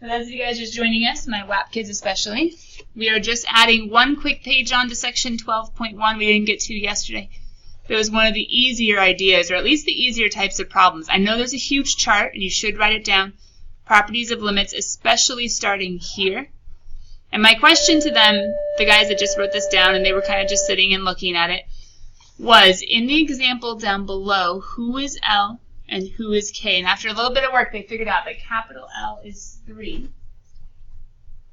For those of you guys just joining us, my WAP kids especially, we are just adding one quick page on to section 12.1 we didn't get to yesterday. It was one of the easier ideas, or at least the easier types of problems. I know there's a huge chart, and you should write it down. Properties of limits, especially starting here. And my question to them, the guys that just wrote this down, and they were kind of just sitting and looking at it, was, in the example down below, who is L and who is K? And after a little bit of work, they figured out that capital L is 3,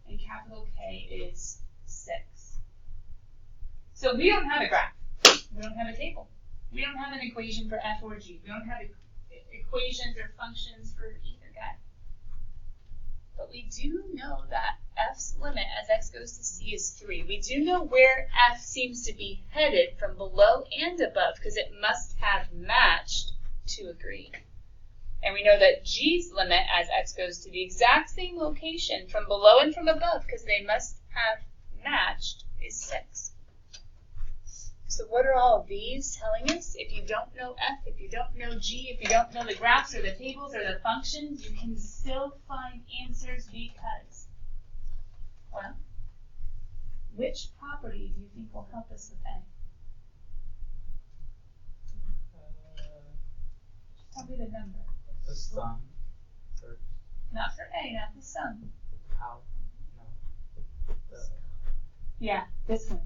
and capital K is 6. So we don't have a graph. We don't have a table. We don't have an equation for f or g. We don't have equations or functions for either guy. But we do know that f's limit as x goes to c is 3. We do know where f seems to be headed from below and above because it must have matched to agree. And we know that g's limit as x goes to the exact same location from below and from above because they must have matched is 6. So what are all of these telling us? If you don't know f, if you don't know g, if you don't know the graphs or the tables or the functions, you can still find answers because, well, which property do you think will help us with A? Tell me the number. The sum. Not for A, not the sum. How? No. Yeah, this one.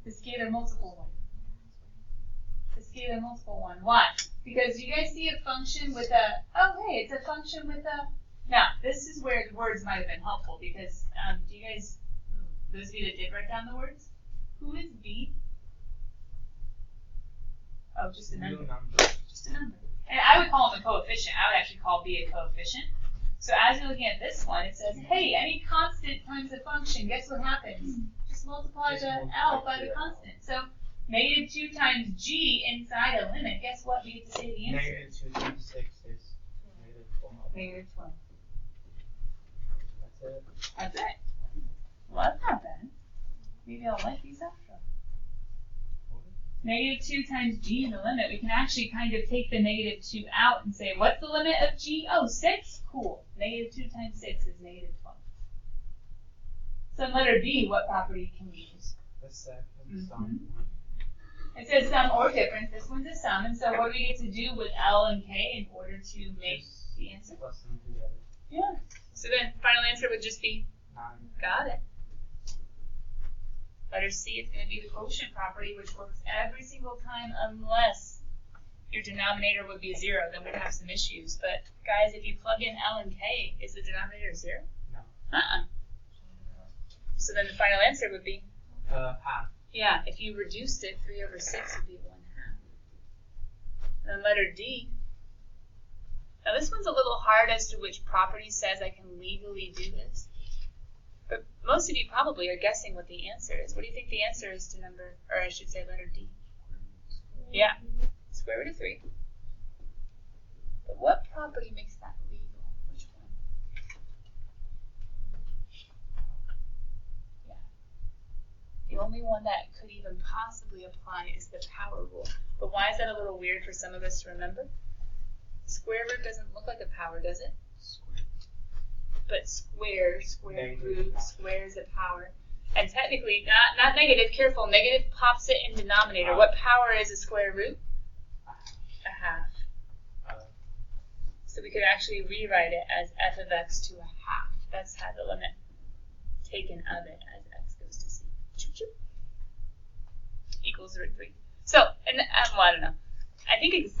The scalar multiple one. The scalar multiple one. Why? Because you guys see a function with a, oh hey, it's a function with a, now this is where the words might have been helpful because, do you guys, those of you that did write down the words? Who is B? Oh, just a number. Just a number. And I would call him a coefficient. I would actually call B a coefficient. So as you're looking at this one, it says, hey, any constant times a function, guess what happens? Just multiply the L by the constant. So negative 2 times G inside a limit, guess what? We get to say the answer. Negative 2 times 6 is negative 12. Negative 12. That's it. That's it. Well, that's not bad. Maybe I'll like these after. Negative 2 times G in the limit. We can actually kind of take the negative 2 out and say, what's the limit of G? Oh, 6? Cool. Negative 2 times 6 is negative 12. So in letter B, what property can we use? The second sum one. It says sum or difference. This one's a sum. And so what do we get to do with L and K in order to make the answer? Plus them together. Yeah. So then final answer would just be 9. Got it. Letter C is going to be the quotient property, which works every single time unless your denominator would be 0. Then we'd have some issues. But guys, if you plug in L and K, is the denominator 0? No. So then the final answer would be? Half. Yeah, if you reduced it, 3 over 6 would be 1/2. And then letter D. Now this one's a little hard as to which property says I can legally do this. But most of you probably are guessing what the answer is. What do you think the answer is to number, or I should say letter D? Yeah, square root of 3. But what property makes that legal? Which one? Yeah. The only one that could even possibly apply is the power rule. But why is that a little weird for some of us to remember? Square root doesn't look like a power, does it? But square root, square is a power. And technically, not negative, careful, negative pops it in denominator. What power is a square root? A half. So we could actually rewrite it as f of x to a half. That's how the limit taken of it as x goes to c. Choop, choop. Equals root 3. So, and well, I don't know. I think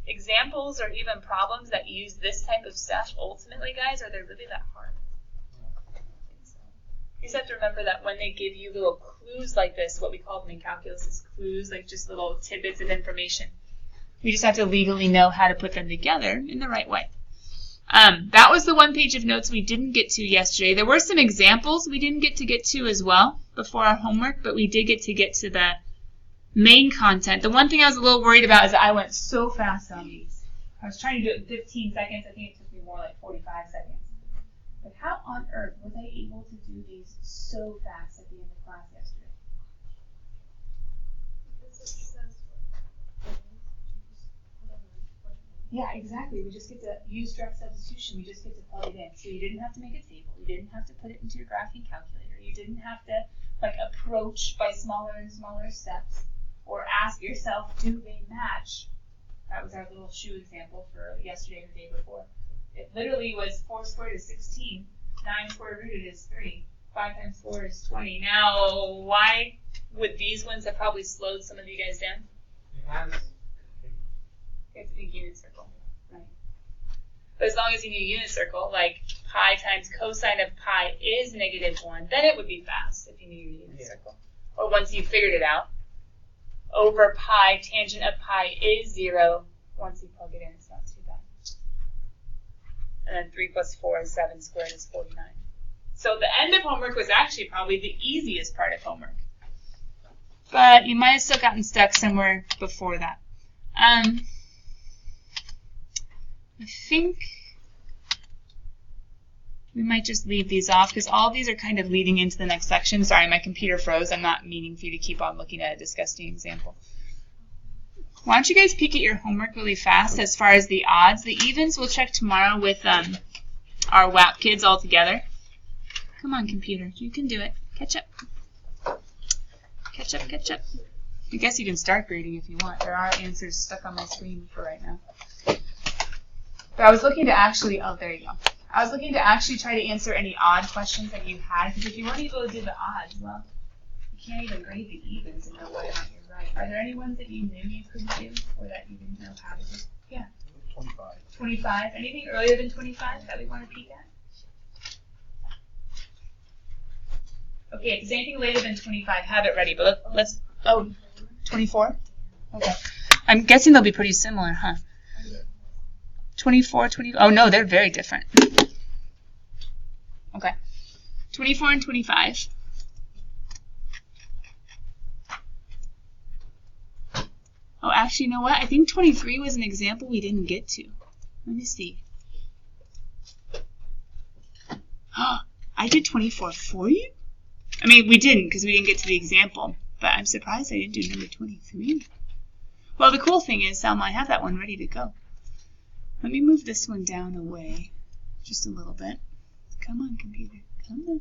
examples or even problems that use this type of stuff, ultimately, guys, are they really that hard? I don't think so. You just have to remember that when they give you little clues like this, what we call them in calculus is clues, like just little tidbits of information. We just have to legally know how to put them together in the right way. That was the one page of notes we didn't get to yesterday. There were some examples we didn't get to as well before our homework, but we did get to the main content. The one thing I was a little worried about is that I went so fast on these. I was trying to do it in 15 seconds. I think it took me more like 45 seconds. But how on earth was I able to do these so fast at the end of class yesterday? Yeah, exactly. We just get to use direct substitution. We just get to plug it in. So you didn't have to make a table. You didn't have to put it into your graphing calculator. You didn't have to like approach by smaller and smaller steps or ask yourself, do they match? That was our little shoe example for yesterday and the day before. It literally was 4 squared is 16, 9 square rooted is 3, 5 times 4 is 20. Now, why would these ones have probably slowed some of you guys down? It has. You have to think unit circle, right? But as long as you knew unit circle, like pi times cosine of pi is -1, then it would be fast if you knew your unit circle. Or once you figured it out, over pi, tangent of pi is 0. Once you plug it in, it's not too bad. And then 3 plus 4 is 7 squared is 49. So the end of homework was actually probably the easiest part of homework. But you might have still gotten stuck somewhere before that. I think we might just leave these off because all these are kind of leading into the next section. Sorry, my computer froze. I'm not meaning for you to keep on looking at a disgusting example. Why don't you guys peek at your homework really fast as far as the odds. The evens we'll check tomorrow with our WAP kids all together. Come on, computer. You can do it. Catch up. Catch up, catch up. I guess you can start grading if you want. There are answers stuck on my screen for right now. But I was looking to actually, oh, there you go. I was looking to actually try to answer any odd questions that you had, because if you weren't able to do the odds, well, you can't even grade the evens and know whether or not you're right. Are there any ones that you knew you couldn't do, or that you didn't know how to do? Yeah. 25. 25. Anything earlier than 25 that we want to peek at? Okay, if there's anything later than 25, have it ready, but let's, oh, 24? Okay. I'm guessing they'll be pretty similar, huh? 24, 20, oh no, they're very different. Okay. 24 and 25. Oh, actually, you know what? I think 23 was an example we didn't get to. Let me see. Oh, I did 24 for you? I mean, we didn't because we didn't get to the example, but I'm surprised I didn't do number 23. Well, the cool thing is, Selma, I have that one ready to go. Let me move this one down away just a little bit. Come on, computer. Come on.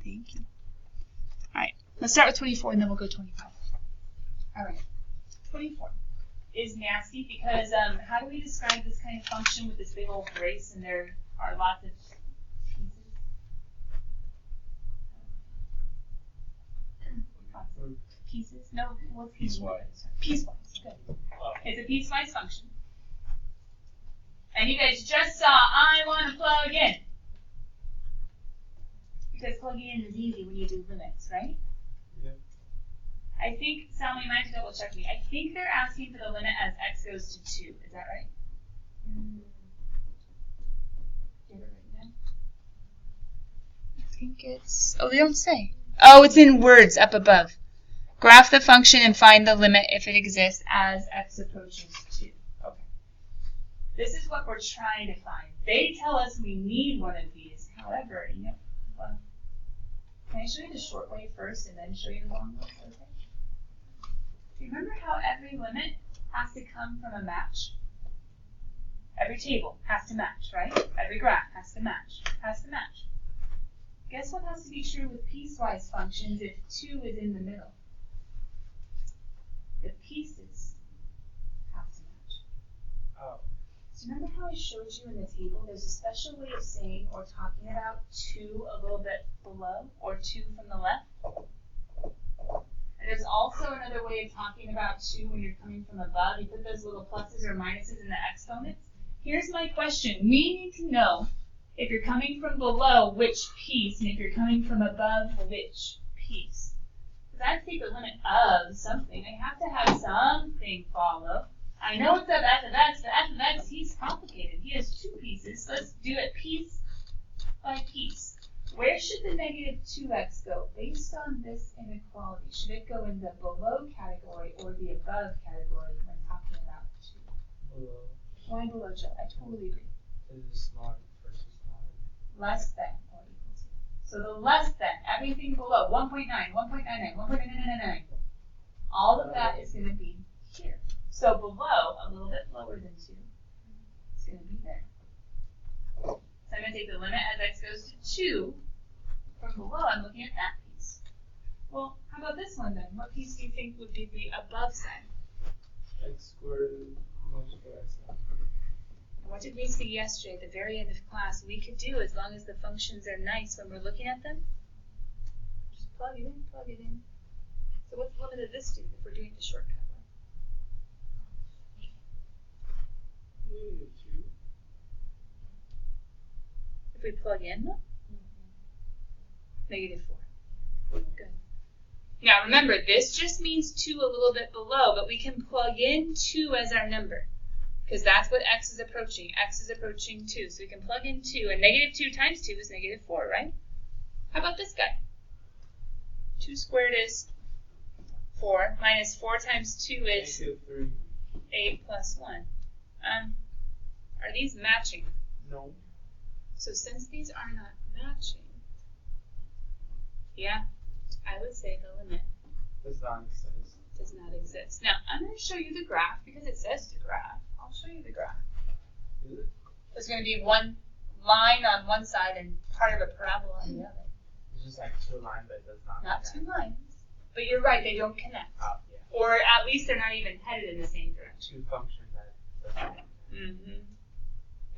Thank you. All right. Let's start with 24, and then we'll go 25. All right. 24 is nasty because how do we describe this kind of function with this big old brace, and there are lots of pieces? No, what's Piecewise. Piecewise. Good. It's a piecewise function. And you guys just saw, I want to plug in. Because plugging in is easy when you do limits, right? Yep. I think, Salma, you might have to double check me. I think they're asking for the limit as x goes to 2. Is that right? Do you have it written down? I think it's, oh, they don't say. Oh, it's in words up above. Graph the function and find the limit if it exists as x approaches 2. Okay. This is what we're trying to find. They tell us we need one of these. However, you know, well, can I show you the short way first and then show you the long way? Okay. Do you remember how every limit has to come from a match? Every table has to match, right? Every graph has to match. Guess what has to be true with piecewise functions if 2 is in the middle? The pieces have to match. Oh. So remember how I showed you in the table, there's a special way of saying or talking about 2 a little bit below, or 2 from the left? And there's also another way of talking about 2 when you're coming from above. You put those little pluses or minuses in the exponents. Here's my question. We need to know if you're coming from below, which piece, and if you're coming from above, which piece. Because I have to take the limit of something. I have to have something follow. I know it's of f of x, but f of x, he's complicated. He has 2 pieces. So let's do it piece by piece. Where should the negative 2x go based on this inequality? Should it go in the below category or the above category when talking about 2? Below. Why below, Joe? I totally agree. This is smaller versus smaller. Less than or equal to. So the less than, everything below, 1.9, 1.99, 1.9999. All of that is going to be here. So below, a little bit lower than 2, going to be there. So I'm going to take the limit as x goes to 2. From below, I'm looking at that piece. Well, how about this one then? What piece do you think would be the above side? X squared minus 4x. What did we see yesterday at the very end of class? We could do, as long as the functions are nice when we're looking at them. Just plug it in, plug it in. So what's the limit of this do if we're doing the shortcut way? -2. If we plug in, -4. Good. Now remember, this just means 2 a little bit below, but we can plug in 2 as our number, because that's what x is approaching. X is approaching 2, so we can plug in 2, and -2 times 2 is -4, right? How about this guy? 2 squared is 4, minus 4 times 2 is -3. 8 plus 1. Are these matching? No. So since these are not matching, yeah, I would say the limit Does not exist. does not exist. Now, I'm going to show you the graph because it says to graph. I'll show you the graph. Is it? There's going to be one line on one side and part of a parabola on the other. It's just like 2 lines that does not Not connect. 2 lines. But you're right, they don't connect. Yeah. Or at least they're not even headed in the same direction. 2 functions that does not connect. Mm-hmm.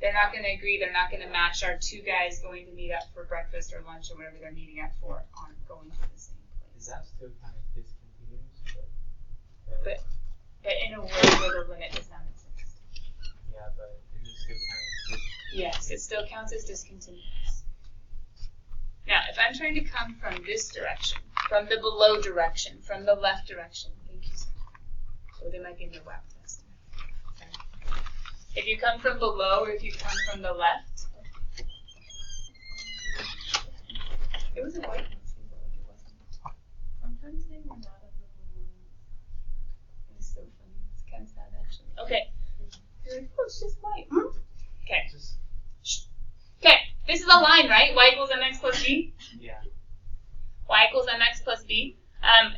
They're not going to agree. They're not going to match. Our 2 guys going to meet up for breakfast or lunch or whatever they're meeting up for aren't going to the same Is place. that still kind of discontinuous? But in a world where the limit does not exist. Yeah, but it is still kind of discontinuous. Yes, it still counts as discontinuous. Now, if I'm trying to come from this direction, from the below direction, from the left direction, thank you, sir. So they might be in the WAP test. Sorry. If you come from below or if you come from the left, it was a white one too, but like it wasn't. Sometimes they were not of the blue. It was so funny. It's kind of sad actually. Okay. You're like, oh, it's just white. Okay. Just, Okay, this is a line, right? Y equals mx plus b. yeah. Y equals mx plus b.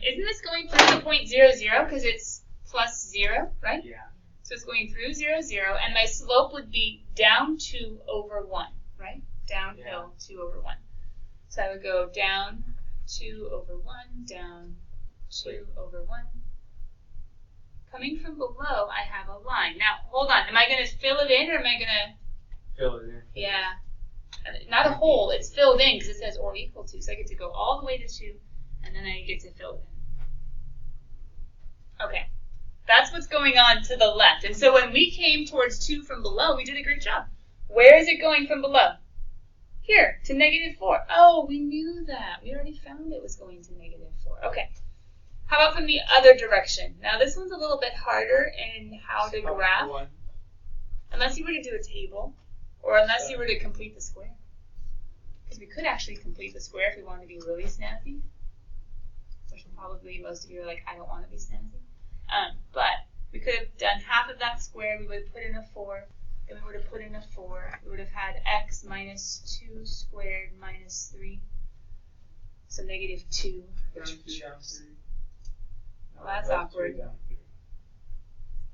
Isn't this going through the point 0, 0 because it's plus 0, right? Yeah. So it's going through 0, 0, and my slope would be down 2 over 1, right? Downhill 2 over 1. So I would go down 2 over 1, down 2 over 1. Coming from below, I have a line. Now, hold on. Am I going to fill it in or am I going to... Fill it in. Yeah. Not a hole. It's filled in because it says or equal to. So I get to go all the way to 2, and then I get to fill it in. Okay. That's what's going on to the left. And so when we came towards 2 from below, we did a great job. Where is it going from below? Here, to -4. Oh, we knew that. We already found it was going to -4. Okay. How about from the other direction? Now, this one's a little bit harder in how to graph. Unless you were to do a table, or unless you were to complete the square. Because we could actually complete the square if we wanted to be really snazzy. Which probably most of you are like, I don't want to be snazzy. But we could have done half of that square. We would have put in a 4. Then we would have put in a 4. We would have had x minus 2 squared minus 3. So -2. Down 2, down 3. Well, that's awkward. Down 3.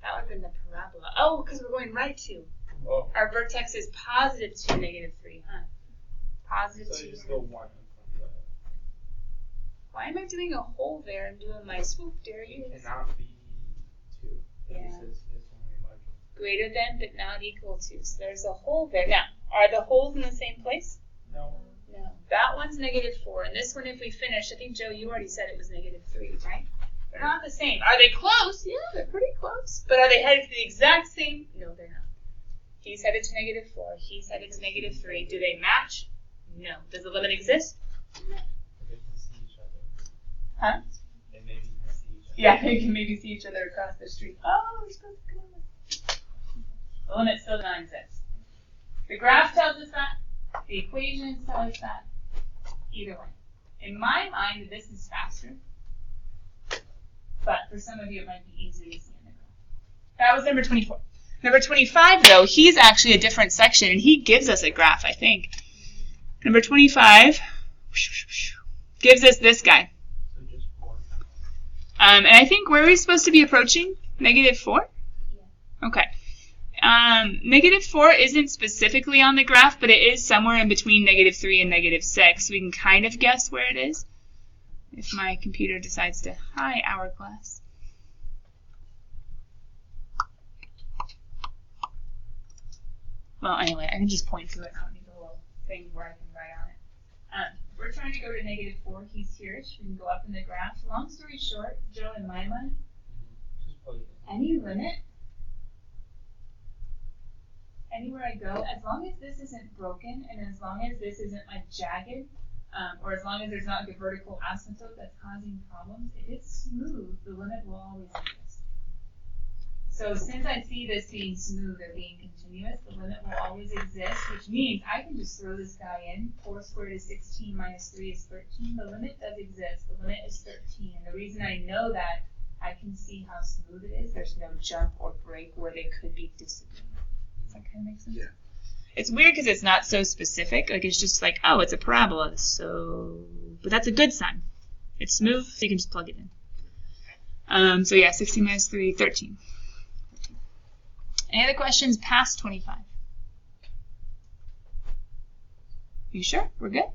That would have been the parabola. Oh, because we're going right 2. Oh. Our vertex is positive 2, -3, huh? Positive So 2. you just go 1 from the... Why am I doing a hole there and doing my swoop there? It cannot be 2. Yeah. This is only larger. Greater than, but not equal to. So there's a hole there. Now, are the holes in the same place? No. No. That one's -4. And this one, if we finish, I think, Joe, you already said it was -3, right? They're not the same. Are they close? Yeah, they're pretty close. But are they headed to the exact same? No, they're not. He's headed to -4. He's headed to -3. Do they match? No. Does the limit exist? They can see each other. Huh? They maybe can see each other. Yeah, they can maybe see each other across the street. Oh, we're supposed to go. The limit still does not exist. The graph tells us that. The equations tell us that. Either way. In my mind, this is faster. But for some of you, it might be easier to see in the graph. That was number 24. Number 25, though, he's actually a different section, and he gives us a graph, I think. Number 25 gives us this guy. So just 1. And I think, where are we supposed to be approaching? -4? Yeah. Okay. -4 isn't specifically on the graph, but it is somewhere in between -3 and -6. We can kind of guess where it is if my computer decides to hi hourglass. Well, anyway, I can just point to it. I don't need a little thing where I can write on it. We're trying to go to -4. He's here-ish. We can go up in the graph. Long story short, Joe, in my mind, any limit, anywhere I go, as long as this isn't broken and as long as this isn't like jagged, or as long as there's not like a vertical asymptote that's causing problems, if it's smooth, the limit will always exist. So since I see this being smooth or being continuous, the limit will always exist, which means I can just throw this guy in. 4 squared is 16 minus 3 is 13. The limit does exist. The limit is 13. And the reason I know that, I can see how smooth it is. There's no jump or break where they could be disagreeing. Does that kind of make sense? Yeah. It's weird because it's not so specific. Like, it's just like, oh, it's a parabola. So, but that's a good sign. It's smooth, so you can just plug it in. So yeah, 16 minus 3, 13. Any other questions past 25? You sure? We're good?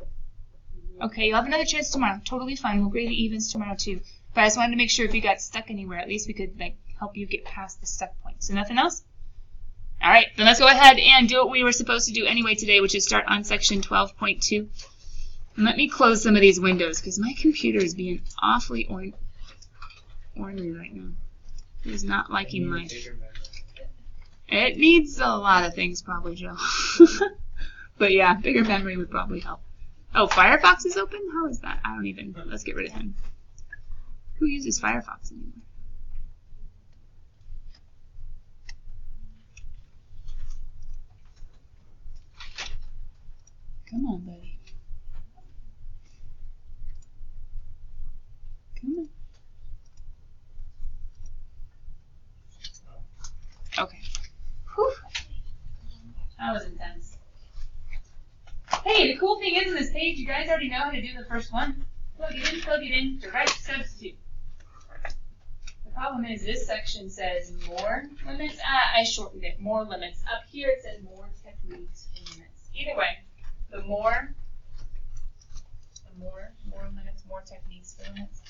Okay, you'll have another chance tomorrow. Totally fine. We'll grade the evens tomorrow too. But I just wanted to make sure if you got stuck anywhere, at least we could like help you get past the stuck point. So nothing else? All right, then let's go ahead and do what we were supposed to do anyway today, which is start on section 12.2. And let me close some of these windows because my computer is being awfully ornery right now. It is not liking my... It needs a lot of things probably, Joe. But yeah, bigger memory would probably help. Oh, Firefox is open? How is that? I don't even... Let's get rid of him. Who uses Firefox anymore? Come on, buddy. Come on. Okay. Whew. That was intense. Hey, the cool thing is in this page, you guys already know how to do the first one. Plug it in, direct substitute. The problem is this section says more limits. I shortened it. More limits. Up here it says more techniques for limits. Either way, the more limits, more techniques for limits.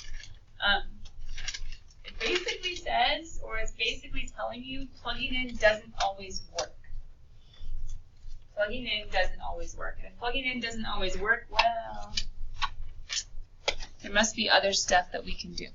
It basically says, or it's basically telling you, plugging in doesn't always work. Plugging in doesn't always work. And if plugging in doesn't always work, well, there must be other stuff that we can do.